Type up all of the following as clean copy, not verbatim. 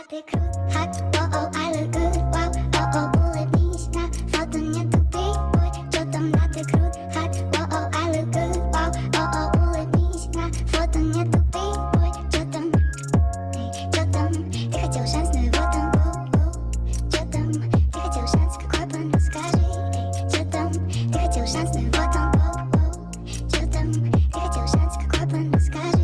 They crude, hot, oh oh, I look good, wow, oh oh, улыбнись на фото, не тупи, ой, чё там, да, ты крут, hot, oh oh, I look good, wow, oh oh, улыбнись на фото, не тупи, ой, чё там, ты хотел шанс, но его там, чё там, ты хотел шанс, какой план, ну скажи, чё там, ты хотел шанс, но его там, чё там, ты хотел шанс, какой план, ну скажи.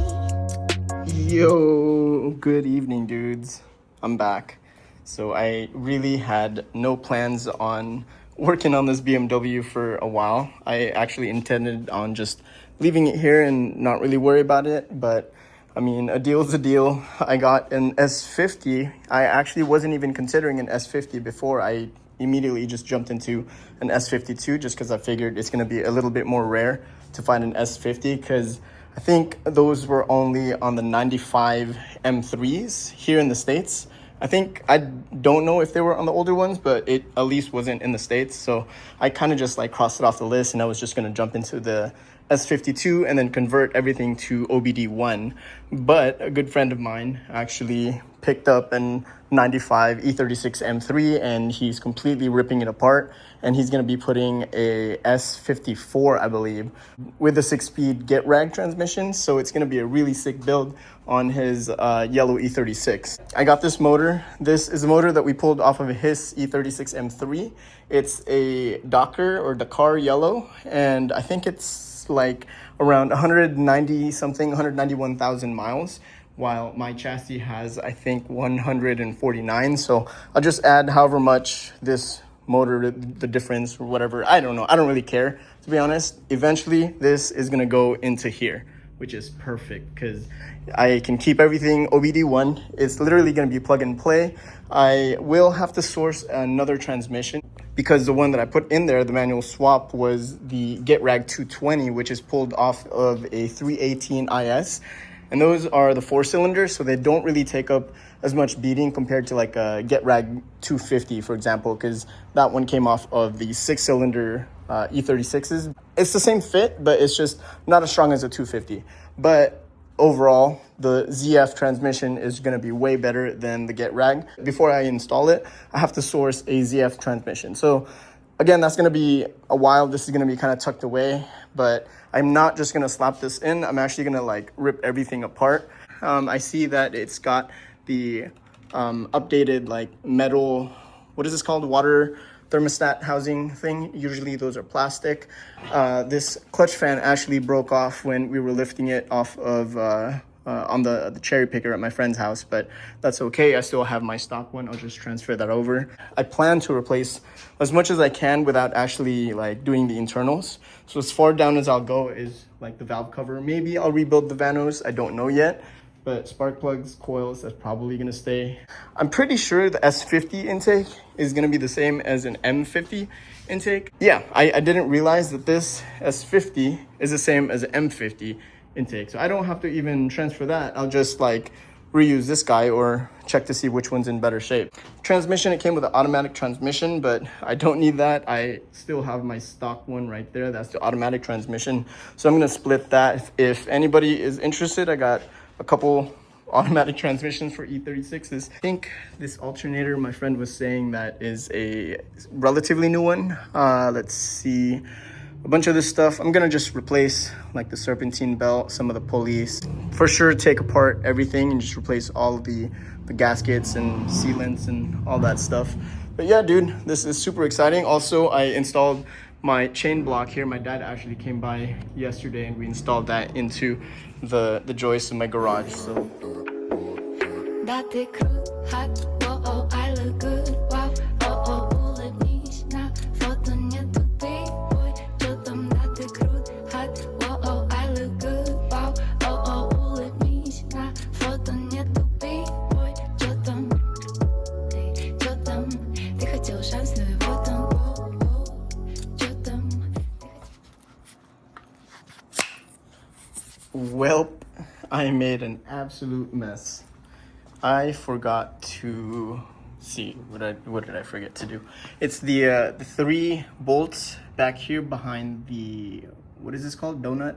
Yo, good evening, dudes. I'm back. So I really had no plans on working on this BMW for a while. I actually intended on just leaving it here and not really worry about it. But I mean, a deal is a deal. I got an S50. I actually wasn't even considering an S50 before. I immediately just jumped into an S52 just because I figured it's going to be a little bit more rare to find an S50 because I think those were only on the 95 M3s here in the States. I don't know if they were on the older ones, but it at least wasn't in the States. So I kind of just like crossed it off the list and I was just going to jump into the S52 and then convert everything to OBD1. But a good friend of mine actually picked up an 95 E36 M3 and he's completely ripping it apart. And he's going to be putting a S54, I believe, with a 6-speed get rag transmission. So it's going to be a really sick build on his yellow E36. I got this motor. This is a motor that we pulled off of his E36 M3. It's a Dakar yellow, and I think it's like around 190 something, 191,000 miles, while my chassis has, I think, 149. So I'll just add however much this motor, the difference or whatever. I don't know. I don't really care, to be honest. Eventually, this is going to go into here, which is perfect because I can keep everything OBD1. It's literally going to be plug and play. I will have to source another transmission because the one that I put in there, the manual swap, was the GetRag 220, which is pulled off of a 318 IS. And those are the 4-cylinders, so they don't really take up as much beating compared to like a GetRag 250, for example, because that one came off of the 6-cylinder E36s. It's the same fit, but it's just not as strong as a 250. But overall, the ZF transmission is going to be way better than the GetRag. Before I install it, I have to source a ZF transmission. So again, that's going to be a while. This is going to be kind of tucked away, but I'm not just going to slap this in. I'm actually going to like rip everything apart. I see that it's got the updated like metal, what is this called? Water thermostat housing thing. Usually those are plastic. This clutch fan actually broke off when we were lifting it off of on the cherry picker at my friend's house, but that's okay. I still have my stock one. I'll just transfer that over. I plan to replace as much as I can without actually like doing the internals. So as far down as I'll go is like the valve cover. Maybe I'll rebuild the vanos. I don't know yet. But spark plugs, coils, that's probably gonna stay. I'm pretty sure the S50 intake is gonna be the same as an M50 intake. Yeah, I didn't realize that this S50 is the same as an M50 intake. So I don't have to even transfer that. I'll just like reuse this guy or check to see which one's in better shape. Transmission, it came with an automatic transmission, but I don't need that. I still have my stock one right there. That's the automatic transmission. So I'm gonna split that. If anybody is interested, I got a couple automatic transmissions for E36s. I think this alternator, my friend was saying, that is a relatively new one. Let's see, a bunch of this stuff. I'm gonna just replace like the serpentine belt, some of the pulleys. For sure, take apart everything and just replace all of the gaskets and sealants and all that stuff. But yeah, dude, this is super exciting. Also, I installed my chain block here. My dad actually came by yesterday and we installed that into the joist in my garage. So welp, I made an absolute mess. I forgot to see what did I forget to do. It's the 3 bolts back here behind the, what is this called, donut,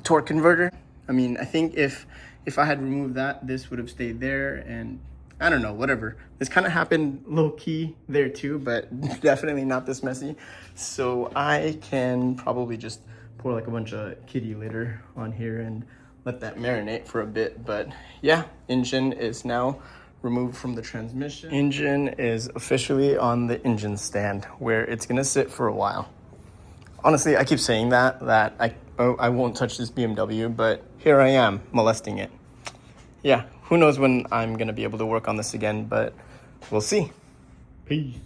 torque converter. I mean, I think if if I had removed that, this would have stayed there, and I don't know, whatever. This kind of happened low key there too, but definitely not this messy. So I can probably just pour like a bunch of kitty litter on here and let that marinate for a bit. But yeah, engine is now removed from the transmission. Engine is officially on the engine stand where it's gonna sit for a while. Honestly, I keep saying that I won't touch this BMW, but here I am molesting it. Yeah, who knows when I'm gonna be able to work on this again, but we'll see. Peace.